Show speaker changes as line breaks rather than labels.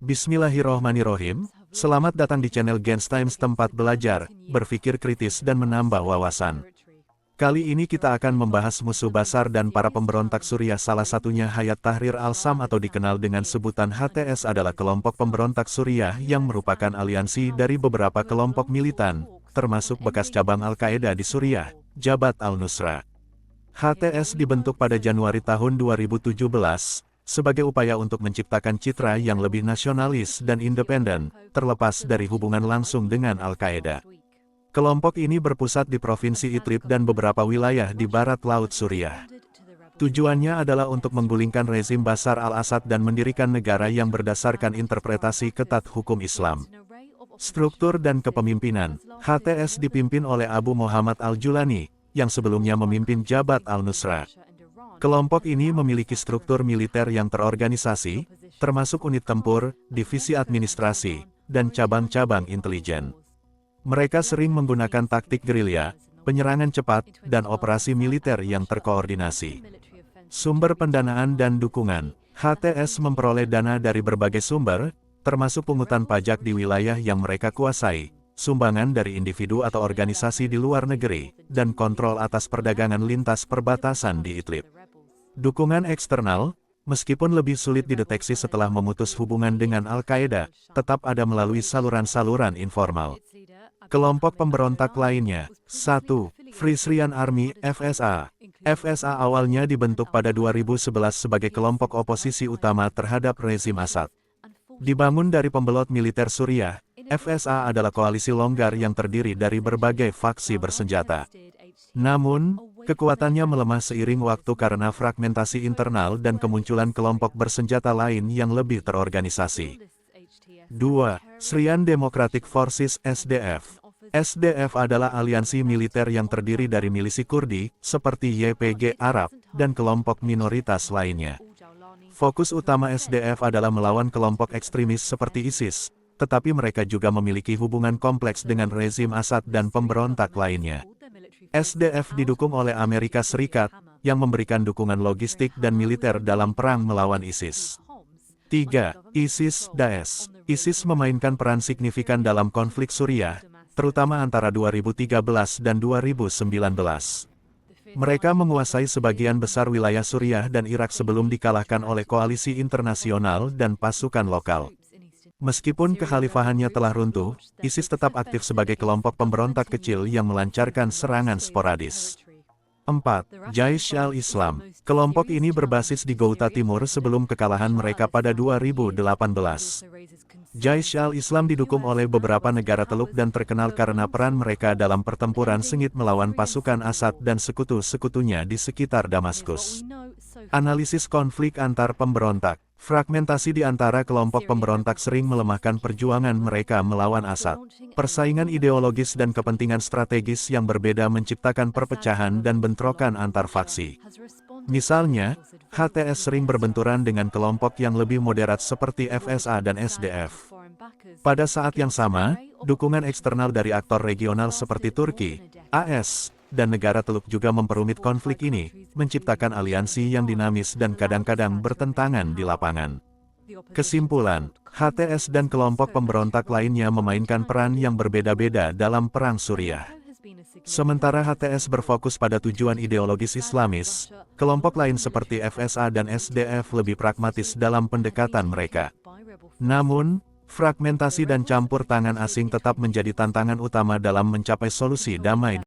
Bismillahirrohmanirrohim, selamat datang di channel Gens Times, tempat belajar, berpikir kritis dan menambah wawasan. Kali ini kita akan membahas musuh Bashar dan para pemberontak Suriah, salah satunya Hayat Tahrir al-Sham atau dikenal dengan sebutan HTS adalah kelompok pemberontak Suriah yang merupakan aliansi dari beberapa kelompok militan, termasuk bekas cabang Al-Qaeda di Suriah, Jabhat al-Nusra. HTS dibentuk pada Januari tahun 2017, sebagai upaya untuk menciptakan citra yang lebih nasionalis dan independen, terlepas dari hubungan langsung dengan Al-Qaeda. Kelompok ini berpusat di Provinsi Idlib dan beberapa wilayah di barat laut Suriah. Tujuannya adalah untuk menggulingkan rezim Bashar al-Assad dan mendirikan negara yang berdasarkan interpretasi ketat hukum Islam. Struktur dan kepemimpinan, HTS dipimpin oleh Abu Muhammad al-Julani, yang sebelumnya memimpin Jabhat al-Nusra. Kelompok ini memiliki struktur militer yang terorganisasi, termasuk unit tempur, divisi administrasi, dan cabang-cabang intelijen. Mereka sering menggunakan taktik gerilya, penyerangan cepat, dan operasi militer yang terkoordinasi. Sumber pendanaan dan dukungan, HTS memperoleh dana dari berbagai sumber, termasuk pungutan pajak di wilayah yang mereka kuasai, sumbangan dari individu atau organisasi di luar negeri, dan kontrol atas perdagangan lintas perbatasan di Idlib. Dukungan eksternal, meskipun lebih sulit dideteksi setelah memutus hubungan dengan Al-Qaeda, tetap ada melalui saluran-saluran informal. Kelompok pemberontak lainnya, 1. Free Syrian Army, FSA. FSA awalnya dibentuk pada 2011 sebagai kelompok oposisi utama terhadap rezim Assad. Dibangun dari pembelot militer Suriah, FSA adalah koalisi longgar yang terdiri dari berbagai faksi bersenjata. Namun, kekuatannya melemah seiring waktu karena fragmentasi internal dan kemunculan kelompok bersenjata lain yang lebih terorganisasi. 2. Syrian Democratic Forces (SDF). SDF adalah aliansi militer yang terdiri dari milisi Kurdi, seperti YPG Arab, dan kelompok minoritas lainnya. Fokus utama SDF adalah melawan kelompok ekstremis seperti ISIS, tetapi mereka juga memiliki hubungan kompleks dengan rezim Assad dan pemberontak lainnya. SDF didukung oleh Amerika Serikat, yang memberikan dukungan logistik dan militer dalam perang melawan ISIS. 3. ISIS-Daesh. ISIS memainkan peran signifikan dalam konflik Suriah, terutama antara 2013 dan 2019. Mereka menguasai sebagian besar wilayah Suriah dan Irak sebelum dikalahkan oleh koalisi internasional dan pasukan lokal. Meskipun kekhalifahannya telah runtuh, ISIS tetap aktif sebagai kelompok pemberontak kecil yang melancarkan serangan sporadis. 4. Jaish al-Islam. Kelompok ini berbasis di Ghouta Timur sebelum kekalahan mereka pada 2018. Jaish al-Islam didukung oleh beberapa negara Teluk dan terkenal karena peran mereka dalam pertempuran sengit melawan pasukan Assad dan sekutu-sekutunya di sekitar Damaskus. Analisis konflik antar pemberontak. Fragmentasi di antara kelompok pemberontak sering melemahkan perjuangan mereka melawan Assad. Persaingan ideologis dan kepentingan strategis yang berbeda menciptakan perpecahan dan bentrokan antar faksi. Misalnya, HTS sering berbenturan dengan kelompok yang lebih moderat seperti FSA dan SDF. Pada saat yang sama, dukungan eksternal dari aktor regional seperti Turki, AS, dan negara Teluk juga memperumit konflik ini, menciptakan aliansi yang dinamis dan kadang-kadang bertentangan di lapangan. Kesimpulan, HTS dan kelompok pemberontak lainnya memainkan peran yang berbeda-beda dalam perang Suriah. Sementara HTS berfokus pada tujuan ideologis Islamis, kelompok lain seperti FSA dan SDF lebih pragmatis dalam pendekatan mereka. Namun, fragmentasi dan campur tangan asing tetap menjadi tantangan utama dalam mencapai solusi damai.